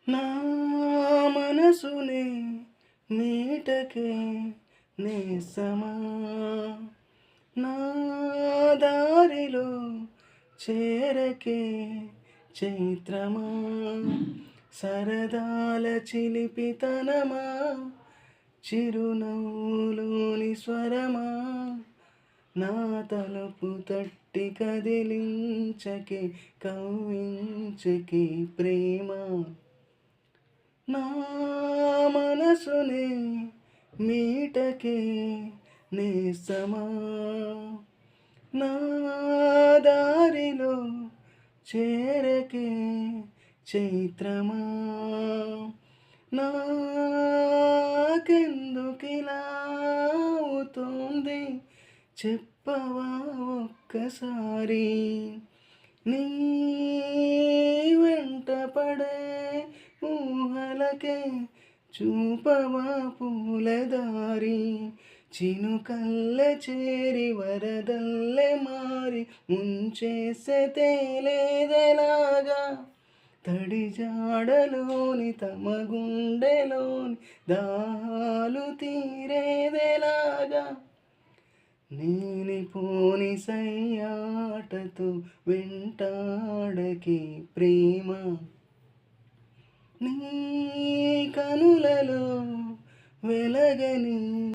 నా మనసునే మీటకే నేస్తమా, నా దారిలో చేరకే చైత్రమా, సరదాల చిలిపితనమా, చిరునవ్వులోని స్వరమా, నా తలుపు తట్టి కదిలించకే కవ్వించకే ప్రేమ. నా మనసునే మీటకే నేస్తమా, నా దారిలో చేరకే చైత్రమా, నాకెందుకిలా అవుతోంది చెప్పవా ఒక్కసారి, నీ వెంట పడే ఊహలకే చూపవా పూలదారి, చినుకల్లె చేరి వరదల్లె మారి ముంచేసే తేలేదెలాగా, తడి జాడలోని తమ గుండెలోని దాహాలు తీరేదెలాగా, లేనిపోని సయ్యాటతో వెంటాడకే ప్రేమ. నీ కనులలో వెలగని